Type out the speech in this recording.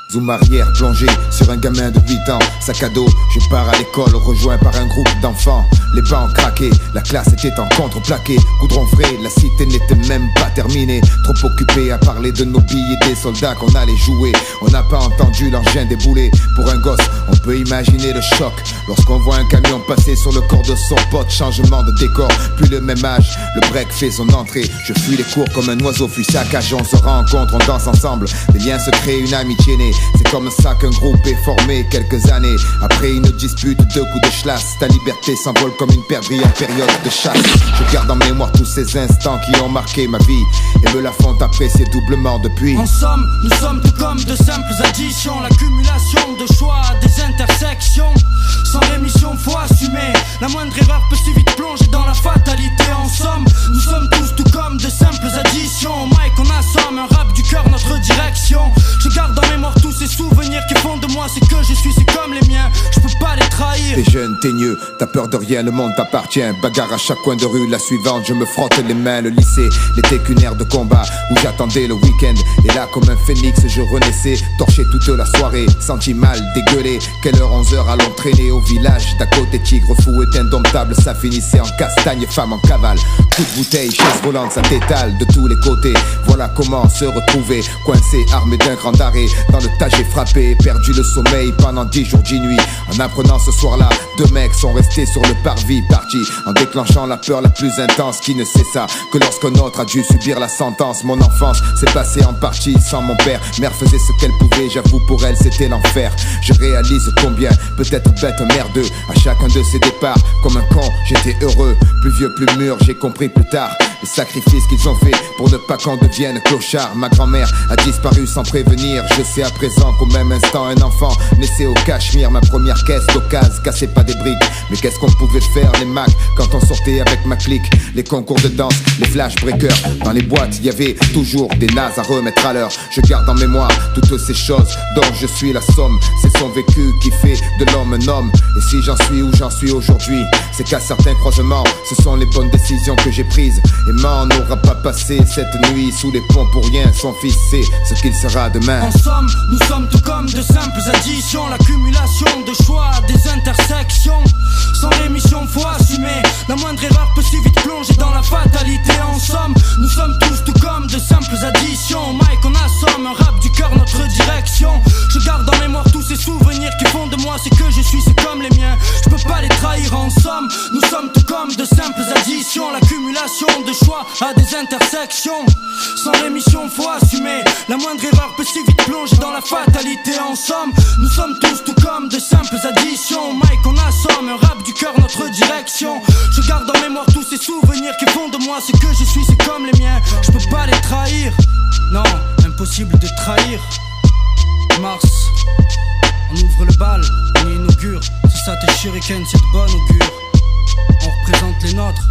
Zoom arrière plongé sur un gamin de 8 ans. Sac à dos, je pars à l'école rejoint par un groupe d'enfants. Les bancs craqués, la classe était en contreplaqué. Goudron frais, la cité n'était même pas terminée. Trop occupé à parler de nos billes et des soldats qu'on allait jouer. On n'a pas entendu l'engin débouler. Pour un gosse, on peut imaginer le choc lorsqu'on voit un camion passer sur le corps de son pote. Changement de décor, plus le même âge. Le break fait son entrée. Je fuis les cours comme un oiseau fuit sa cage. On se rencontre, on danse ensemble. Des liens se créent, une amitié née. C'est comme ça qu'un groupe est formé quelques années après une dispute, 2 coups de chlasse. Ta liberté s'envole comme une perdrix en période de chasse. Je garde en mémoire tous ces instants qui ont marqué ma vie et me la font apprécier doublement depuis. En somme, nous sommes tout comme de simples additions. L'accumulation de choix, des intersections. Sans rémission, faut assumer. La moindre erreur peut si vite plonger dans la fatalité. En somme, nous sommes tous tout comme de simples additions. Au mic on assomme, un rap du cœur, notre direction. Je garde en mémoire tous ces souvenirs qui font de moi ce que je suis, c'est comme les miens, je peux pas les trahir. T'es jeune, t'es nieux, t'as peur de rien, le monde t'appartient. Bagarre à chaque coin de rue, la suivante, je me frotte les mains. Le lycée n'était qu'une ère de combat où j'attendais le week-end. Et là comme un phénix je renaissais, torché toute la soirée, senti mal, dégueulé. Quelle heure, 11h, allons traîner au village d'à côté. Tigre fou est indomptable, ça finissait en castagne, femme en cavale. Coup de bouteille, chaise volante, ça t'étale de tous les côtés. Voilà comment se retrouver, coincé, armé d'un grand arrêt. Dans le tas j'ai frappé, perdu le sommeil pendant 10 jours, 10 nuits. En apprenant ce soir-là, 2 mecs sont restés sur le parvis, partis en déclenchant la peur la plus intense qui ne cessa que lorsqu'un autre a dû subir la sentence. Mon enfance s'est passée en partie sans mon père. Mère faisait ce qu'elle pouvait, j'avoue pour elle c'était l'enfer. Je réalise combien, peut-être bête, merdeux, à chacun de ces départs. Comme un con, j'étais heureux, plus vieux, plus mûr, j'ai compris plus tard les sacrifices qu'ils ont fait pour ne pas qu'on devienne clochard. Ma grand-mère a disparu sans prévenir. Je sais à présent qu'au même instant un enfant naissait au Cachemire. Ma première caisse d'occasion cassait pas des briques. Mais qu'est-ce qu'on pouvait faire les Macs quand on sortait avec ma clique? Les concours de danse, les flash breakers. Dans les boîtes y avait toujours des nazes à remettre à l'heure. Je garde en mémoire toutes ces choses dont je suis la somme. C'est son vécu qui fait de l'homme un homme. Et si j'en suis où j'en suis aujourd'hui, c'est qu'à certains croisements, ce sont les bonnes décisions que j'ai prises. Et m'en n'aura pas passé cette nuit sous les ponts pour rien. Son fils sait ce qu'il sera demain. En somme, nous sommes tout comme de simples additions. L'accumulation de choix, des intersections. Sans rémission, faut assumer. La moindre erreur peut si vite plonger dans la fatalité. En somme, nous sommes tous tout comme de simples additions. Au mic on assomme, un rap du cœur, notre direction. Je garde en mémoire tous ces souvenirs qui font de moi ce que je suis, c'est comme les miens, je peux pas les trahir. En somme, nous sommes tout comme de simples additions. L'accumulation de choix à des intersections. Sans rémission, faut assumer. La moindre erreur peut si vite plonger dans la fatalité. En somme, nous sommes tous tout comme de simples additions. Au mic on assomme, un rap du cœur, notre direction. Je garde en mémoire tous ces souvenirs qui font de moi ce que je suis, c'est comme les miens, je peux pas les trahir. Non, impossible de trahir. Mars, on ouvre le bal, on inaugure. C'est ça tes shurikens, c'est de bonne augure. On représente les nôtres.